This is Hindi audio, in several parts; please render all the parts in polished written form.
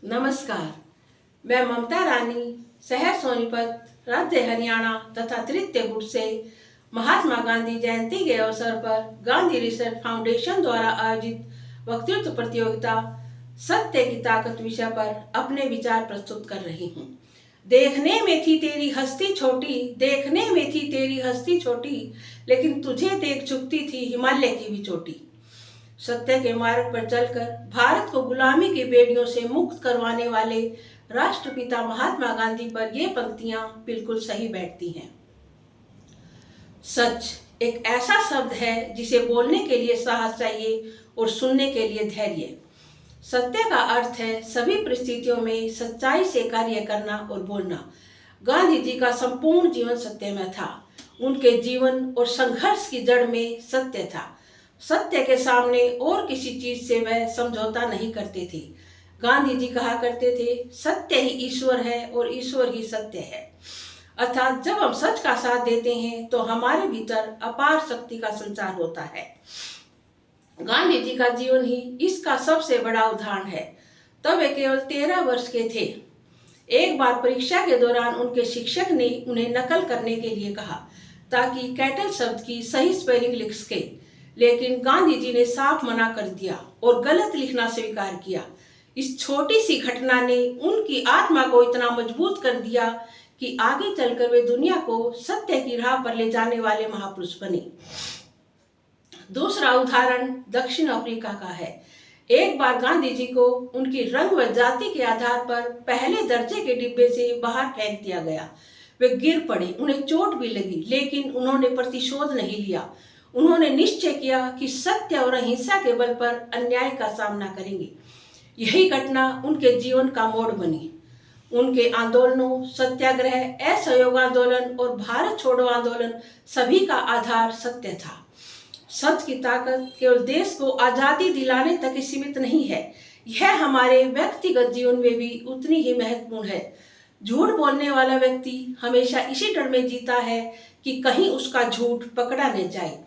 नमस्कार। मैं ममता रानी, शहर सोनीपत, राज्य हरियाणा तथा तृतीय गुट से महात्मा गांधी जयंती के अवसर पर गांधी रिसर्च फाउंडेशन द्वारा आयोजित वक्तृत्व प्रतियोगिता सत्य की ताकत विषय पर अपने विचार प्रस्तुत कर रही हूँ। देखने में थी तेरी हस्ती छोटी, देखने में थी तेरी हस्ती छोटी, लेकिन तुझे देख चुकती थी हिमालय की भी चोटी। सत्य के मार्ग पर चलकर भारत को गुलामी की बेड़ियों से मुक्त करवाने वाले राष्ट्रपिता महात्मा गांधी पर ये पंक्तियां बिल्कुल सही बैठती हैं। सच एक ऐसा शब्द है जिसे बोलने के लिए साहस चाहिए और सुनने के लिए धैर्य। सत्य का अर्थ है सभी परिस्थितियों में सच्चाई से कार्य करना और बोलना। गांधी जी का संपूर्ण जीवन सत्य में था। उनके जीवन और संघर्ष की जड़ में सत्य था। सत्य के सामने और किसी चीज से वह समझौता नहीं करते थे। गांधी जी कहा करते थे, सत्य ही ईश्वर है और ईश्वर ही सत्य है। अर्थात जब हम सच का साथ देते हैं तो हमारे भीतर अपार शक्ति का संचार होता है। गांधी जी का जीवन ही इसका सबसे बड़ा उदाहरण है। तब वे केवल 13 वर्ष के थे। एक बार परीक्षा के दौरान उनके शिक्षक ने उन्हें नकल करने के लिए कहा ताकि कैटल शब्द की सही स्पेलिंग लिख सके, लेकिन गांधी जी ने साफ मना कर दिया और गलत लिखना स्वीकार किया। इस छोटी सी घटना ने उनकी आत्मा को इतना मजबूत कर दिया कि आगे चलकर वे दुनिया को सत्य की राह पर ले जाने वाले महापुरुष बने। दूसरा उदाहरण दक्षिण अफ्रीका का है। एक बार गांधी जी को उनकी रंग व जाति के आधार पर पहले दर्जे के डिब्बे से बाहर फेंक दिया गया। वे गिर पड़े, उन्हें चोट भी लगी, लेकिन उन्होंने प्रतिशोध नहीं लिया। उन्होंने निश्चय किया कि सत्य और अहिंसा के बल पर अन्याय का सामना करेंगे। यही घटना उनके जीवन का मोड़ बनी। उनके आंदोलनों, सत्याग्रह, असहयोग आंदोलन और भारत छोड़ो आंदोलन सभी का आधार सत्य था। सच की ताकत केवल देश को आजादी दिलाने तक ही सीमित नहीं है, यह हमारे व्यक्तिगत जीवन में भी उतनी ही महत्वपूर्ण है। झूठ बोलने वाला व्यक्ति हमेशा इसी डर में जीता है कि कहीं उसका झूठ पकड़ा न जाए,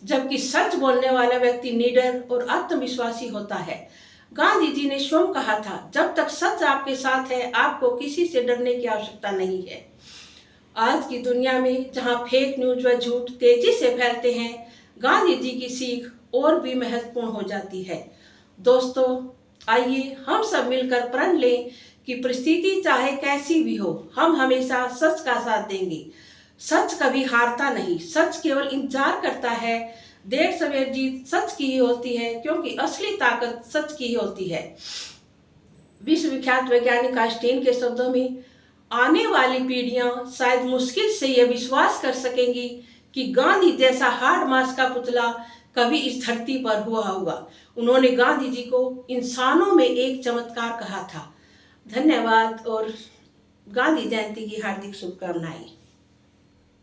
जबकि सच बोलने वाला व्यक्ति निडर और आत्मविश्वासी होता है। गांधी जी ने स्वयं कहा था, जब तक सच आपके साथ है आपको किसी से डरने की आवश्यकता नहीं है। आज की दुनिया में जहां फेक न्यूज व झूठ तेजी से फैलते हैं, गांधी जी की सीख और भी महत्वपूर्ण हो जाती है। दोस्तों, आइए हम सब मिलकर प्रण लें कि परिस्थिति चाहे कैसी भी हो, हम हमेशा सच का साथ देंगे। सच कभी हारता नहीं, सच केवल इंतजार करता है। देर सवेर जीत सच की ही होती है, क्योंकि असली ताकत सच की ही होती है। विश्वविख्यात वैज्ञानिक आइंस्टीन के शब्दों में, आने वाली पीढ़ियां शायद मुश्किल से यह विश्वास कर सकेंगी कि गांधी जैसा हार्ड मास का पुतला कभी इस धरती पर हुआ होगा। उन्होंने गांधी जी को इंसानों में एक चमत्कार कहा था। धन्यवाद और गांधी जयंती की हार्दिक शुभकामनाएं।